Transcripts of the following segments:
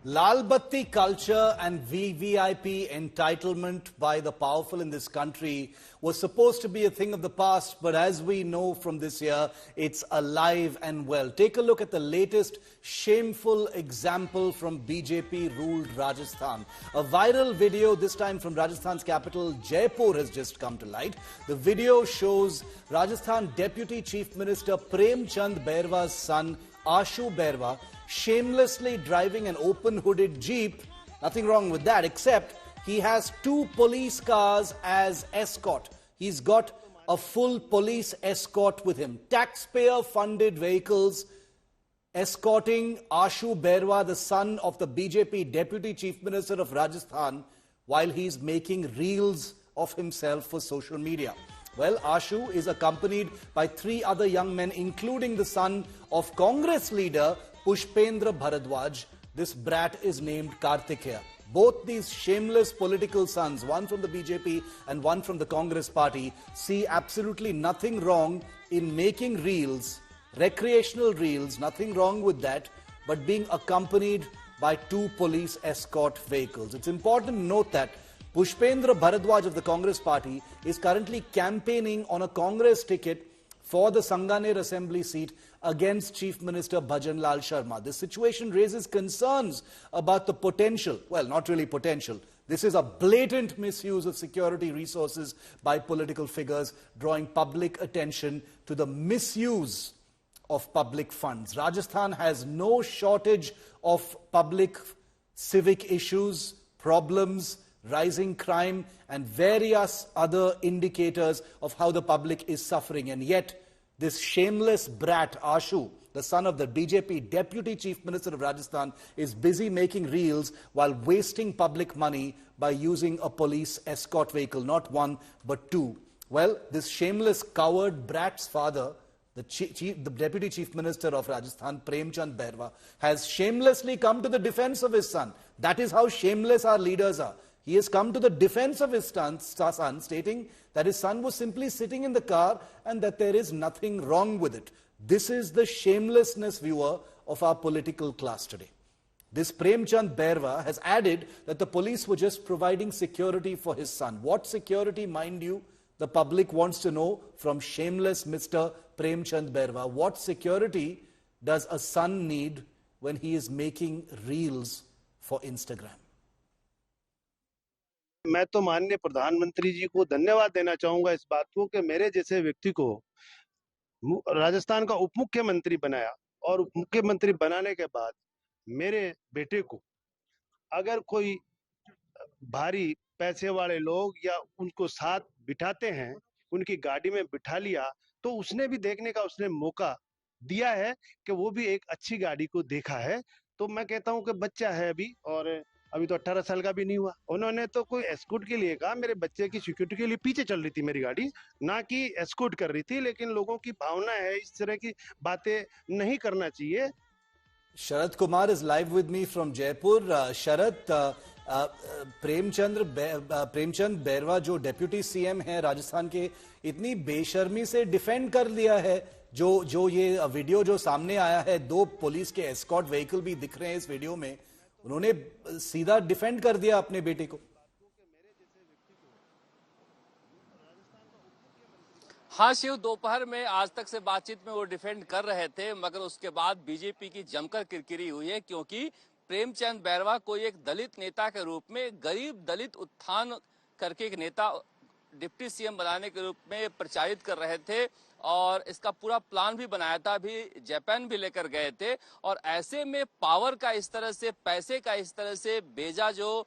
Lal Batti culture and VVIP entitlement by the powerful in this country was supposed to be a thing of the past, but as we know from this year, it's alive and well. Take a look at the latest shameful example from BJP-ruled Rajasthan. A viral video, this time from Rajasthan's capital, Jaipur, has just come to light. The video shows Rajasthan Deputy Chief Minister Prem Chand Bairwa's son, Ashu Bairwa, shamelessly driving an open-hooded Jeep. Nothing wrong with that, except he has two police cars as escort. He's got a full police escort with him. Taxpayer-funded vehicles escorting Ashu Bairwa, the son of the BJP Deputy Chief Minister of Rajasthan, while he's making reels of himself for social media. Well, Ashu is accompanied by three other young men, including the son of Congress leader Pushpendra Bharadwaj. This brat is named Kartikeya. Both these shameless political sons, one from the BJP and one from the Congress party, see absolutely nothing wrong in making reels, recreational reels, nothing wrong with that, but being accompanied by two police escort vehicles. It's important to note that Pushpendra Bharadwaj of the Congress party is currently campaigning on a Congress ticket for the Sanganer Assembly seat against Chief Minister Bhajan Lal Sharma. This situation raises concerns about the potential, well, not really potential. This is a blatant misuse of security resources by political figures, drawing public attention to the misuse of public funds. Rajasthan has no shortage of public civic issues, problems, rising crime, and various other indicators of how the public is suffering. And yet, this shameless brat, Ashu, the son of the BJP Deputy Chief Minister of Rajasthan, is busy making reels while wasting public money by using a police escort vehicle, not one, but two. Well, this shameless coward brat's father, the Deputy Chief Minister of Rajasthan, Prem Chand Bairwa, has shamelessly come to the defense of his son. That is how shameless our leaders are. He has come to the defense of his son, stating that his son was simply sitting in the car and that there is nothing wrong with it. This is the shamelessness, viewer, of our political class today. This Prem Chand Bairwa has added that the police were just providing security for his son. What security, mind you, the public wants to know from shameless Mr. Prem Chand Bairwa. What security does a son need when he is making reels for Instagram? मैं तो माननीय प्रधानमंत्री जी को धन्यवाद देना चाहूंगा इस बात को कि मेरे जैसे व्यक्ति को राजस्थान का उप मुख्यमंत्री बनाया, और उप मुख्यमंत्री बनाने के बाद मेरे बेटे को अगर कोई भारी पैसे वाले लोग या उनको साथ बिठाते हैं, उनकी गाड़ी में बिठा लिया, तो उसने भी देखने का उसने मौका दिया है कि वो भी एक अच्छी गाड़ी को देखा है। तो मैं कहता हूं कि बच्चा है अभी तो 18 साल का भी नहीं हुआ। उन्होंने तो कोई एस्कॉर्ट के लिए कहा, मेरे बच्चे की सिक्योरिटी के लिए पीछे चल रही थी मेरी गाड़ी, ना कि एस्कॉर्ट कर रही थी। लेकिन लोगों की भावना है, इस तरह की बातें नहीं करना चाहिए। Sharad Kumar is live with me from Jaipur. Sharad, Premchand Bairwa जो डेप्यूटी सीएम है राजस्थान के, इतनी बेशर्मी से डिफेंड कर लिया है। जो ये वीडियो जो सामने आया है, दो पुलिस के एस्कॉर्ट व्हीकल भी दिख रहे हैं इस वीडियो में, उन्होंने सीधा डिफेंड कर दिया अपने बेटे को। हाँ शिव, दोपहर में आज तक से बातचीत में वो डिफेंड कर रहे थे, मगर उसके बाद बीजेपी की जमकर किरकिरी हुई है, क्योंकि प्रेमचंद बैरवा को एक दलित नेता के रूप में, गरीब दलित उत्थान करके एक नेता डिप्टी सीएम बनाने के रूप में प्रचारित कर रहे थे, और इसका पूरा प्लान भी बनाया था, अभी जापान भी लेकर गए थे। और ऐसे में पावर का इस तरह से, पैसे का इस तरह से बेजा जो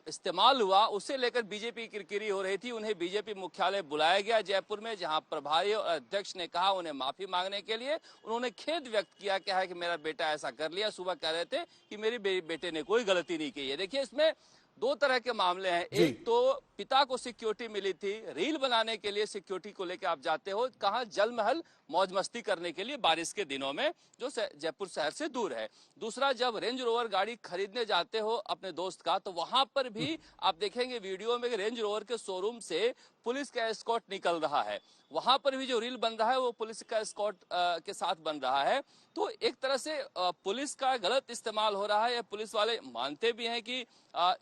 इस्तेमाल हुआ, उसे लेकर बीजेपी किरकिरी हो रही थी। उन्हें बीजेपी मुख्यालय बुलाया गया जयपुर में, जहां प्रभारी और अध्यक्ष ने कहा उन्हें माफी मांगने के लिए। उन्होंने खेद व्यक्त किया, क्या है कि मेरा बेटा ऐसा कर लिया। सुबह कह रहे थे कि मेरे बेटे ने कोई गलती नहीं की है। देखिए, इसमें दो तरह के मामले हैं। एक तो पिता को सिक्योरिटी मिली थी, रील बनाने के लिए सिक्योरिटी को लेकर आप जाते हो कहां, जल महल मौज मस्ती करने के लिए बारिश के दिनों में, जो जयपुर शहर से दूर है। दूसरा, जब रेंज रोवर गाड़ी खरीदने जाते हो अपने दोस्त का, तो वहां पर भी आप देखेंगे वीडियो में रेंज रोवर के शोरूम से पुलिस का एस्कॉर्ट निकल रहा है। वहां पर भी जो रील बन रहा है वो पुलिस का एस्कॉर्ट के साथ बन रहा है। तो एक तरह से पुलिस का गलत इस्तेमाल हो रहा है। ये पुलिस वाले मानते भी हैं कि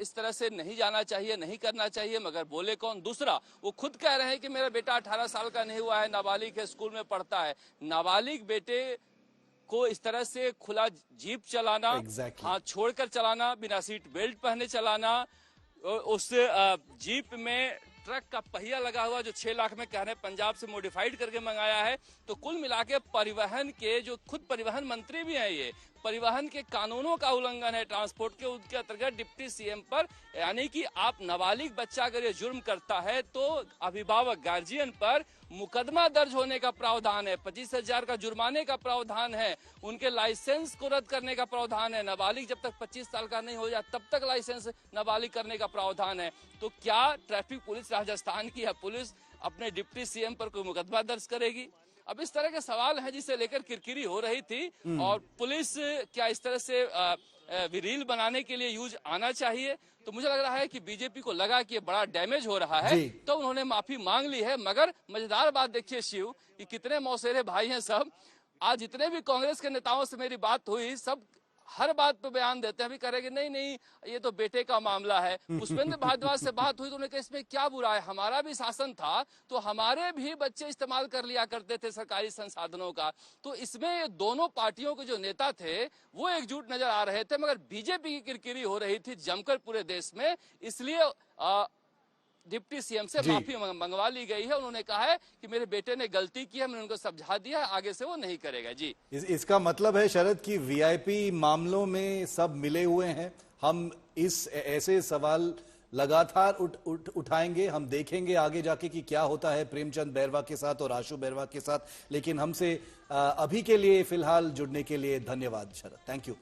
इस तरह से नहीं जाना चाहिए, नहीं करना चाहिए, मगर बोले कौन। दूसरा, वो खुद कह रहे हैं कि मेरा बेटा 18 साल का नहीं हुआ है, नाबालिग है, स्कूल में पढ़ता है। नाबालिग बेटे को इस तरह से खुला जीप चलाना, हाथ छोड़कर चलाना, बिना सीट बेल्ट पहने चलाना, उस जीप में ट्रक का पहिया लगा हुआ जो 6 लाख में कह रहे हैं पंजाब से मॉडिफाइड करके मंगाया है। तो कुल मिला के परिवहन के, जो खुद परिवहन मंत्री भी हैं, ये परिवहन के कानूनों का उल्लंघन है ट्रांसपोर्ट के, उनके अंतर्गत डिप्टी सीएम पर, यानी कि आप नाबालिग बच्चा अगर ये जुर्म करता है तो अभिभावक गार्जियन पर मुकदमा दर्ज होने का प्रावधान है, 25,000 का जुर्माने का प्रावधान है, उनके लाइसेंस को रद्द करने का प्रावधान है। नाबालिग जब तक 25 साल का नहीं हो जाए तब तक लाइसेंस नाबालिग करने का प्रावधान है। तो क्या ट्रैफिक पुलिस राजस्थान की है पुलिस अपने डिप्टी सीएम पर कोई मुकदमा दर्ज करेगी? अब इस तरह के सवाल हैं जिसे लेकर किरकिरी हो रही थी। और पुलिस क्या इस तरह से रील बनाने के लिए यूज आना चाहिए? तो मुझे लग रहा है कि बीजेपी को लगा कि ये बड़ा डैमेज हो रहा है, तो उन्होंने माफी मांग ली है। मगर मजेदार बात देखिए शिव, कि कितने मौसेरे भाई हैं सब। आज जितने भी कांग्रेस के नेताओं से मेरी बात हुई, सब हर बात पे बयान देते हैं। अभी करेंगे नहीं नहीं ये तो बेटे का मामला है। पुष्पेंद्र भारद्वाज से बात हुई तो उन्होंने कहा इसमें क्या बुरा है, हमारा भी शासन था तो हमारे भी बच्चे इस्तेमाल कर लिया करते थे सरकारी संसाधनों का। तो इसमें ये दोनों पार्टियों के जो नेता थे वो एकजुट नजर आ रहे थे, मगर बीजेपी की किरकिरी हो रही थी जमकर पूरे देश में। इसलिए डिप्टी सीएम से माफी मंगवा ली गई है। उन्होंने कहा है कि मेरे बेटे ने गलती की है, मैंने उनको समझा दिया है, आगे से वो नहीं करेगा। जी, इसका मतलब है शरद की वीआईपी मामलों में सब मिले हुए हैं। हम इस ऐसे सवाल लगातार उठाएंगे, हम देखेंगे आगे जाके कि क्या होता है प्रेमचंद बैरवा के साथ और आशु बैरवा के साथ। लेकिन हमसे अभी के लिए फिलहाल जुड़ने के लिए धन्यवाद शरद, थैंक यू।